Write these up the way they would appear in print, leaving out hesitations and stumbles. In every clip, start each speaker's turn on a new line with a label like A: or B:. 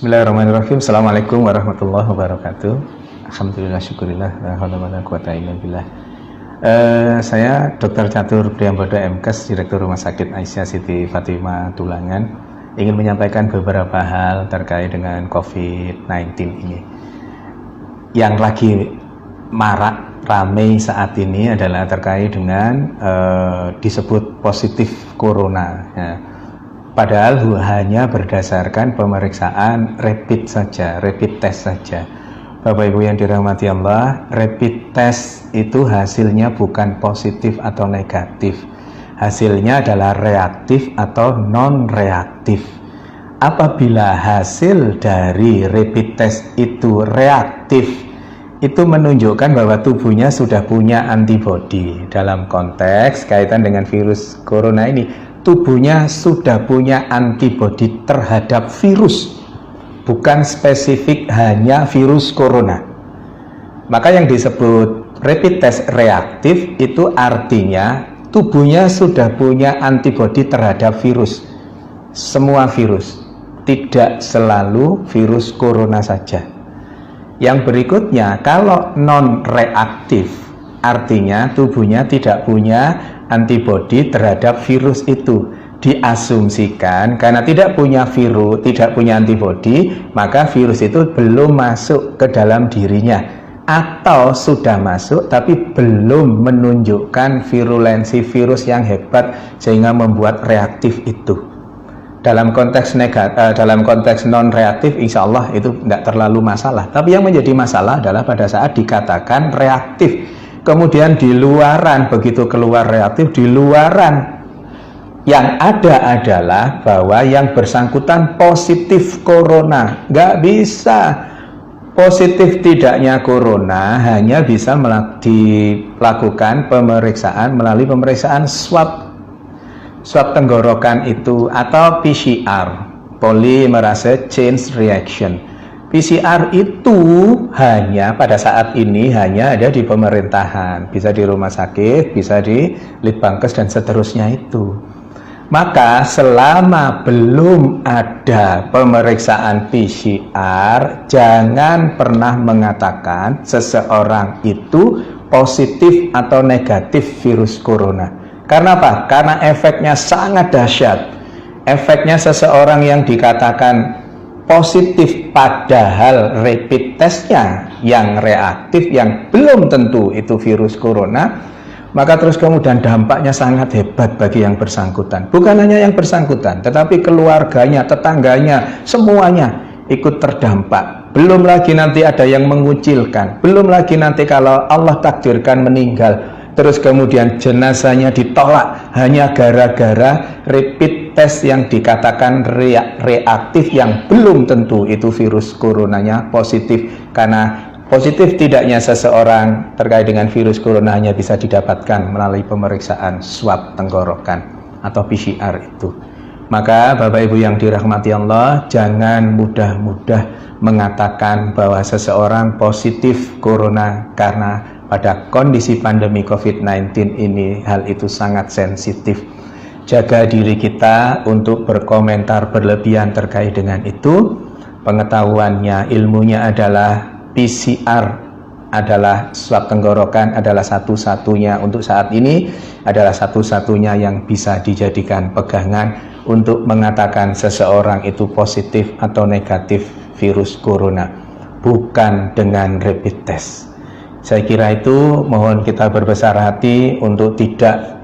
A: Bismillahirrahmanirrahim. Assalamualaikum warahmatullahi wabarakatuh. Alhamdulillah, syukurillah, la haula wala quwata illa billah. Saya Dr. Catur Priambodo MKes, Direktur Rumah Sakit Aisyah Siti Fatimah Tulangan, ingin menyampaikan beberapa hal terkait dengan COVID-19 ini. Yang lagi marak ramai saat ini adalah terkait dengan disebut positif corona ya. Padahal hanya berdasarkan pemeriksaan rapid saja, rapid test saja. Bapak Ibu yang dirahmati Allah, rapid test itu hasilnya bukan positif atau negatif. Hasilnya adalah reaktif atau non-reaktif. Apabila hasil dari rapid test itu reaktif, itu menunjukkan bahwa tubuhnya sudah punya antibodi. Dalam konteks kaitan dengan virus corona ini, tubuhnya sudah punya antibodi terhadap virus, bukan spesifik hanya virus corona. Maka yang disebut rapid test reaktif itu artinya tubuhnya sudah punya antibodi terhadap virus, semua virus, tidak selalu virus corona saja. Yang berikutnya, kalau non reaktif artinya tubuhnya tidak punya antibodi terhadap virus itu. Diasumsikan karena tidak punya virus, tidak punya antibodi, maka virus itu belum masuk ke dalam dirinya, atau sudah masuk tapi belum menunjukkan virulensi virus yang hebat sehingga membuat reaktif itu. Dalam konteks dalam konteks non reaktif, insya Allah itu tidak terlalu masalah. Tapi yang menjadi masalah adalah pada saat dikatakan reaktif, kemudian di luaran, begitu keluar reaktif, di luaran yang ada adalah bahwa yang bersangkutan positif corona. Nggak bisa. Positif tidaknya corona hanya bisa dilakukan pemeriksaan melalui pemeriksaan swab tenggorokan itu, atau PCR, polymerase chain reaction. PCR itu hanya pada saat ini hanya ada di pemerintahan, bisa di rumah sakit, bisa di Litbangkes dan seterusnya itu. Maka selama belum ada pemeriksaan PCR, jangan pernah mengatakan seseorang itu positif atau negatif virus corona. Karena apa? Karena efeknya sangat dahsyat. Efeknya seseorang yang dikatakan positif padahal rapid testnya yang reaktif, yang belum tentu itu virus corona, maka terus kemudian dampaknya sangat hebat bagi yang bersangkutan. Bukan hanya yang bersangkutan, tetapi keluarganya, tetangganya, semuanya ikut terdampak. Belum lagi nanti ada yang mengucilkan, belum lagi nanti kalau Allah takdirkan meninggal, terus kemudian jenazahnya ditolak hanya gara-gara rapid test yang dikatakan reaktif, yang belum tentu itu virus coronanya positif. Karena positif tidaknya seseorang terkait dengan virus corona hanya bisa didapatkan melalui pemeriksaan swab tenggorokan atau PCR itu. Maka Bapak Ibu yang dirahmati Allah, jangan mudah-mudah mengatakan bahwa seseorang positif corona, karena pada kondisi pandemi COVID-19 ini hal itu sangat sensitif. Jaga diri kita untuk berkomentar berlebihan terkait dengan itu. Pengetahuannya, ilmunya adalah PCR adalah swab tenggorokan, adalah satu-satunya untuk saat ini, adalah satu-satunya yang bisa dijadikan pegangan untuk mengatakan seseorang itu positif atau negatif virus corona, bukan dengan rapid test. Saya kira itu, mohon kita berbesar hati untuk tidak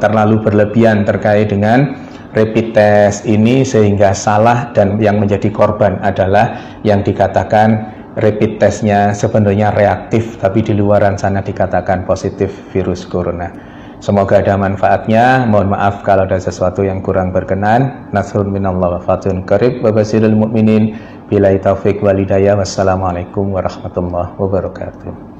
A: terlalu berlebihan terkait dengan rapid test ini sehingga salah, dan yang menjadi korban adalah yang dikatakan rapid testnya sebenarnya reaktif tapi di luaran sana dikatakan positif virus corona. Semoga ada manfaatnya. Mohon maaf kalau ada sesuatu yang kurang berkenan. Nasrun minallah wa fatun qarib wa basyiril mu'minin. Billahi taufiq wal hidayah. Wassalamualaikum warahmatullahi wabarakatuh.